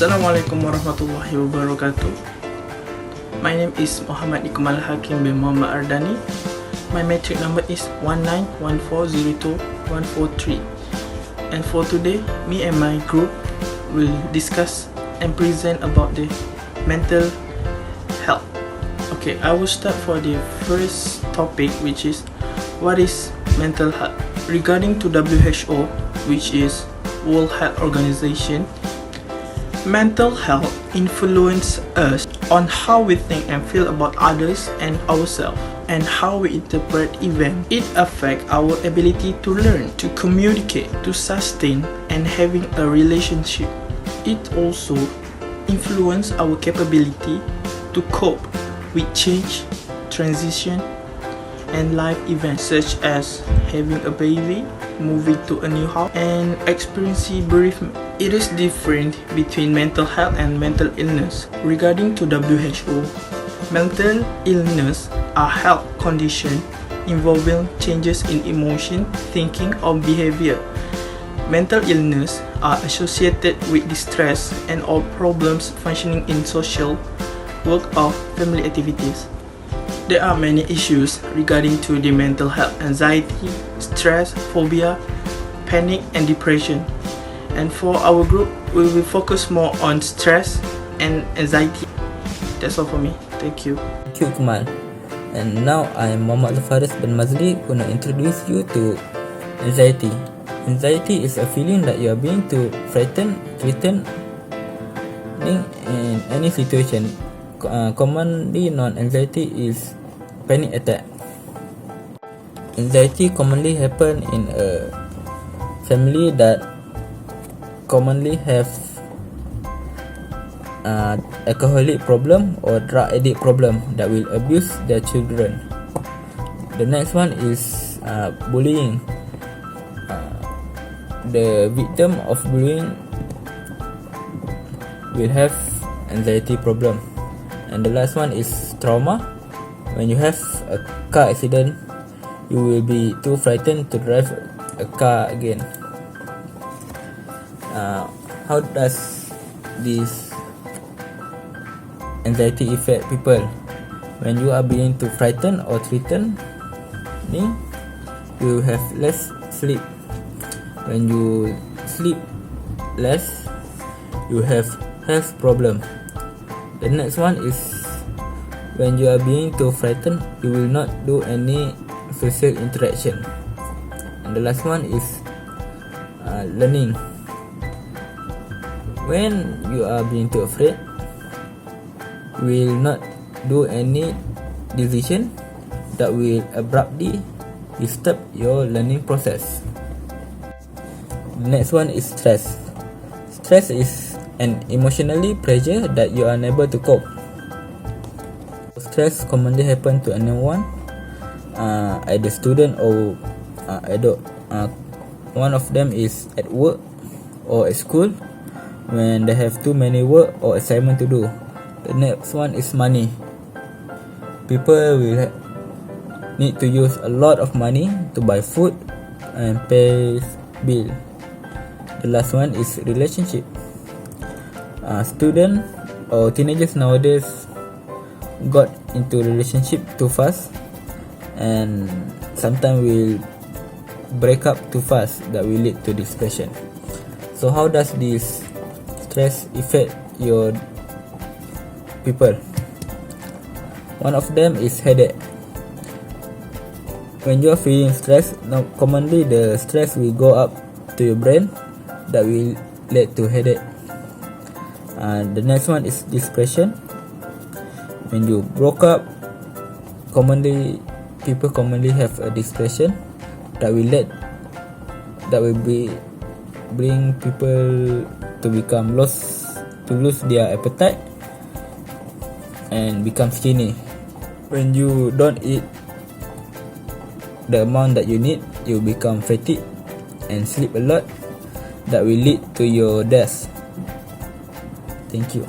Assalamualaikum warahmatullahi wabarakatuh. My name is Mohamad Iqmal Hakim bin Mohamad Ardani. My metric number is 191402143. And for today, me and my group will discuss and present about the mental health. Okay, I will start for the first topic, which is what is mental health. Regarding to WHO, which is World Health Organization, mental health influences us on how we think and feel about others and ourselves, and how we interpret events. It affects our ability to learn, to communicate, to sustain, and having a relationship. It also influences our capability to cope with change, transition, and life events such as having a baby, moving to a new house, and experiencing bereavement. It is different between mental health and mental illness. Regarding to WHO, mental illness are health conditions involving changes in emotion, thinking, or behavior. Mental illness are associated with distress and or problems functioning in social, work, or family activities. There are many issues regarding to the mental health: anxiety, stress, phobia, panic, and depression. And for our group, we will focus more on stress and anxiety. That's all for me. Thank you. Thank you, Akmal. And now I am Mohamad Zulfaris bin Mazli, gonna introduce you to anxiety. Anxiety is a feeling that you are being too frightened, threatened in any situation. Commonly known anxiety is panic attack. Anxiety commonly happen in a family that commonly have alcoholic problem or drug addict problem that will abuse their children. The next one is bullying. The victim of bullying will have anxiety problem. And the last one is trauma. When you have a car accident, you will be too frightened to drive a car again. How does this anxiety affect people? When you are being too frightened or threatened, you have less sleep. When you sleep less, you have health problem. The next one is when you are being too frightened, you will not do any social interaction. And the last one is learning. When you are being too afraid, you will not do any decision that will abruptly disturb your learning process. The next one is stress. Stress is an emotionally pressure that you are unable to cope. Stress commonly happen to anyone, either student or adult. One of them is at work or at school, when they have too many work or assignment to do. The next one is money. People will need to use a lot of money to buy food and pay bill. The last one is relationship. Student or teenagers nowadays got into relationship too fast, and sometimes will break up too fast, that will lead to depression. So how does this stress affect your people? One of them is headache. When you are feeling stressed, commonly the stress will go up to your brain, that will lead to headache. The next one is depression. When you broke up, people commonly have a depression that will bring people to lose their appetite and become skinny. When you don't eat the amount that you need, you become fatigued and sleep a lot, that will lead to your death. Thank you.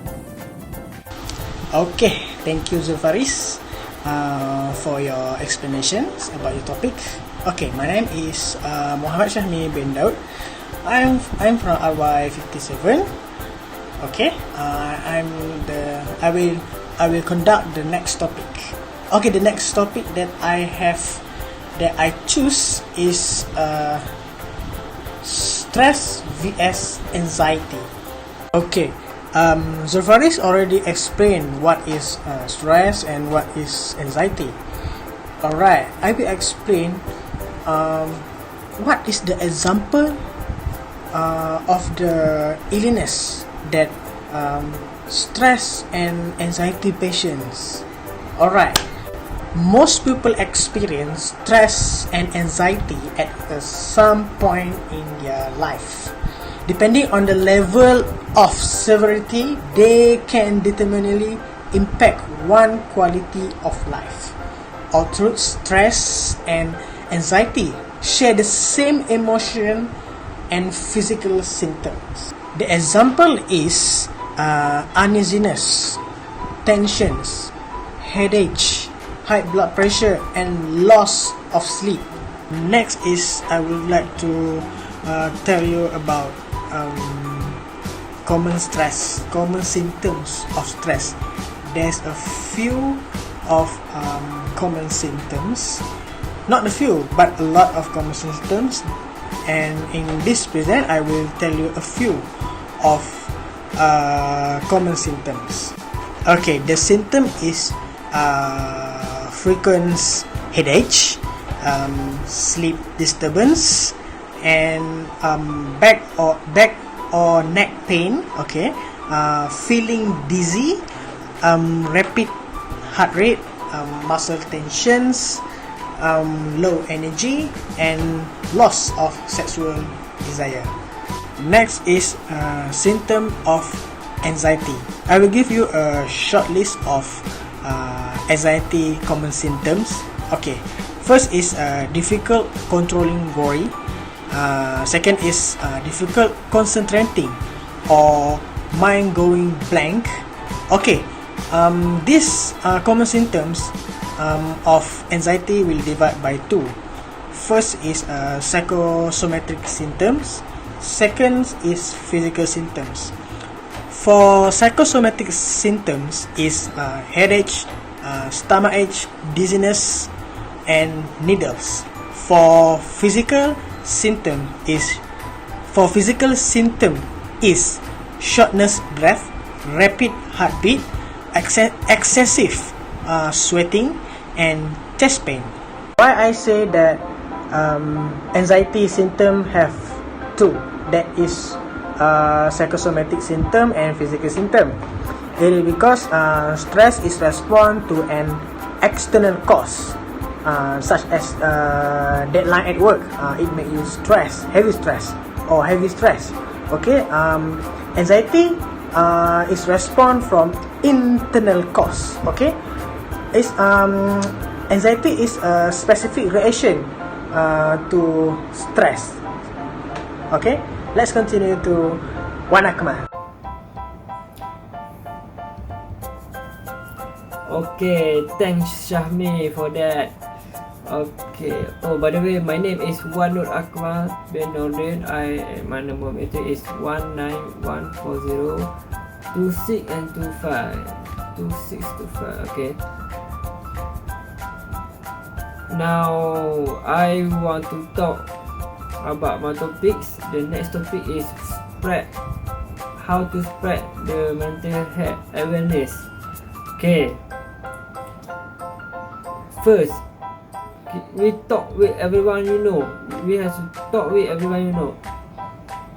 Okay, thank you Zulfaris for your explanations about your topic. Okay, my name is Mohamad bin DAUD. I'm from RY57. Okay, I will conduct the next topic. Okay, the next topic that I choose is stress vs anxiety. Okay, Zulfaris already explained what is stress and what is anxiety. Alright, I will explain what is the example of the illness that stress and anxiety patients. Alright, most people experience stress and anxiety at some point in their life. Depending on the level of severity, they can determinately impact one quality of life. Although stress and anxiety share the same emotion and physical symptoms. The example is uneasiness, tensions, headache, high blood pressure, and loss of sleep. Next is I would like to tell you about common symptoms of stress. There's a few of common symptoms, not a few, but a lot of common symptoms. And in this present, I will tell you a few of common symptoms. Okay, the symptom is frequent headache, sleep disturbance, and back or neck pain. Okay, feeling dizzy, rapid heart rate, muscle tensions, low energy, and loss of sexual desire. Next is symptom of anxiety. I will give you a short list of anxiety common symptoms. Okay, first is difficult controlling worry. Second is difficult concentrating or mind going blank. Okay, these common symptoms of anxiety will divide by two. First is psychosomatic symptoms. Second is physical symptoms. For psychosomatic symptoms is headache, stomachache, dizziness, and needles. For physical symptom is shortness breath, rapid heartbeat, excessive sweating, and chest pain. Why I say that anxiety symptom have two, that is psychosomatic symptom and physical symptom. It is because stress is respond to an external cause, such as deadline at work. It make you heavy stress. Okay, anxiety is respond from internal cause. Okay, is anxiety is a specific reaction to stress. Okay, let's continue to Akmal. Okay, thanks SYAHMI for that. Okay, oh by the way, my name is Akmal bin Nordin. My number is 19140 26 and 2625. Okay, now I want to talk about my topics. The next topic is how to spread the mental health awareness. Okay, first we talk with everyone you know. We have to talk with everyone you know.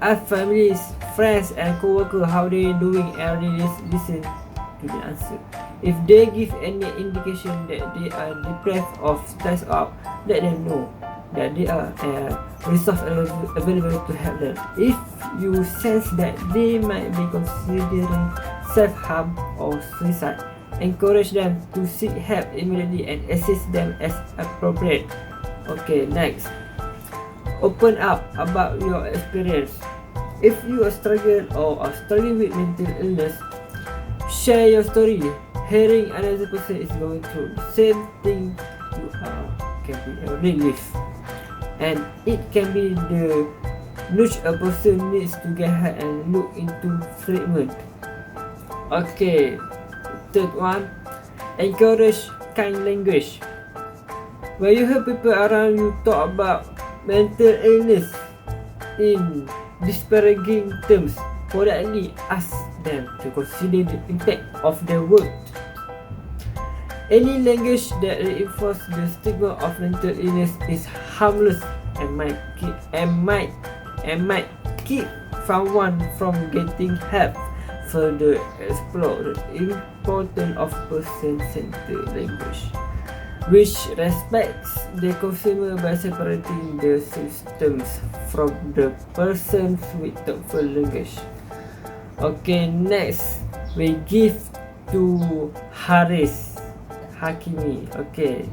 Ask families, friends, and co-workers how they doing, and listen to the answer. If they give any indication that they are depressed or stressed out, let them know that there are resources available to help them. If you sense that they might be considering self-harm or suicide, encourage them to seek help immediately and assist them as appropriate. Okay, next, open up about your experience. If you are struggling or are struggling with mental illness, share your story. Hearing another person is going through the same thing you are can be a relief, and it can be the nudge a person needs to get help and look into treatment. Okay, third one, encourage kind language. When you hear people around you talk about mental illness in disparaging terms, politely ask them to consider the impact of their words. Any language that reinforces the stigma of mental illness is harmless and might keep someone from getting help. Further explore the importance of person-centered language, which respects the consumer by separating the systems from the persons with thoughtful language. Okay, next we give to Hakimi. Okay.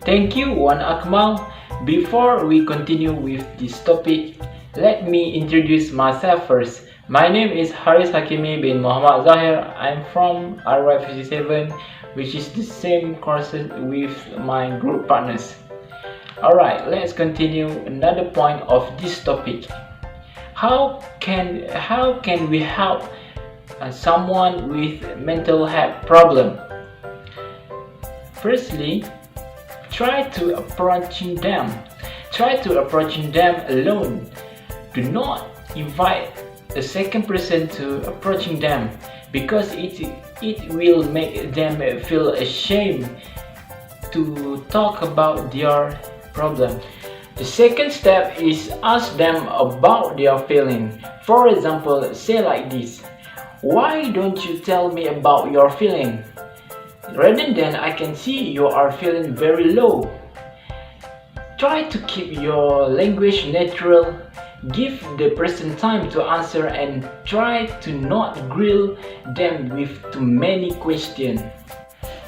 Thank you, Akmal. Before we continue with this topic, let me introduce myself first. My name is Hakimi bin Mohamad Zahir. I'm from RY57, which is the same course with my group partners. Alright, let's continue another point of this topic. How can we help someone with mental health problem? Firstly, try to approaching them alone. Do not invite a second person to approaching them, because it will make them feel ashamed to talk about their problem. The second step is ask them about their feeling. For example, say like this: why don't you tell me about your feeling? Rather than I can see you are feeling very low. Try to keep your language natural. Give the person time to answer and try to not grill them with too many questions.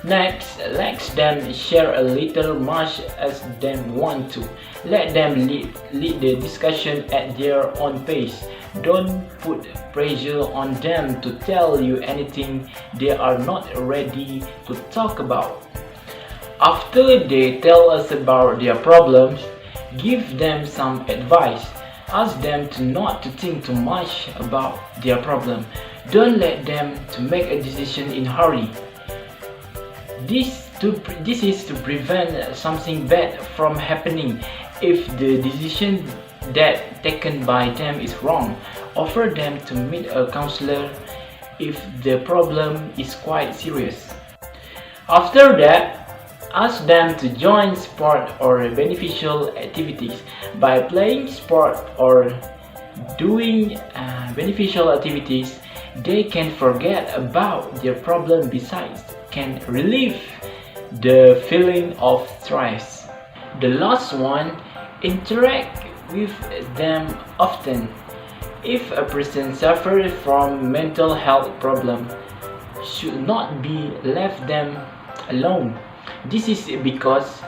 Next, let them share a little much as they want to. Let them lead the discussion at their own pace. Don't put pressure on them to tell you anything they are not ready to talk about. After they tell us about their problems, give them some advice. Ask them to not to think too much about their problem. Don't let them to make a decision in hurry. This is to prevent something bad from happening. If the decision that taken by them is wrong, offer them to meet a counselor if the problem is quite serious. After that, ask them to join sport or beneficial activities. By playing sport or doing beneficial activities, they can forget about their problem, besides can relieve the feeling of stress. The last one, interact with them often. If a person suffers from mental health problem, should not be left them alone. This is because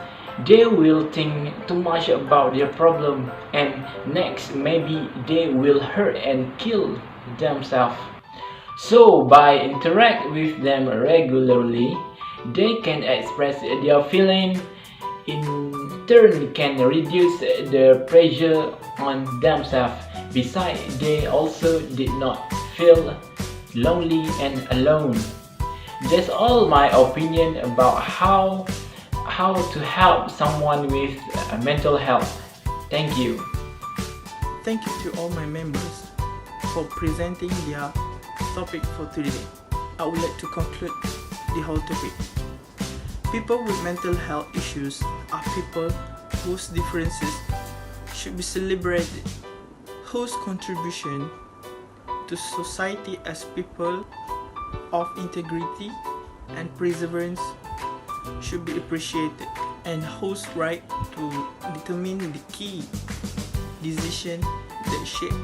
they will think too much about their problem, and next maybe they will hurt and kill themselves. So by interact with them regularly, they can express their feeling. In turn, can reduce the pressure on themselves. Besides, they also did not feel lonely and alone. That's all my opinion about how to help someone with mental health. Thank you. Thank you to all my members for presenting their topic for today. I would like to conclude the whole topic. People with mental health issues are people whose differences should be celebrated, whose contribution to society as people of integrity and perseverance should be appreciated, and whose right to determine the key decision that shape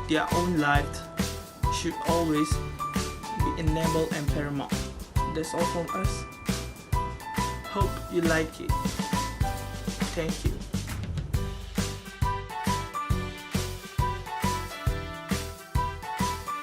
their own lives should always be enabled and paramount. That's all from us. Hope you like it. Thank you.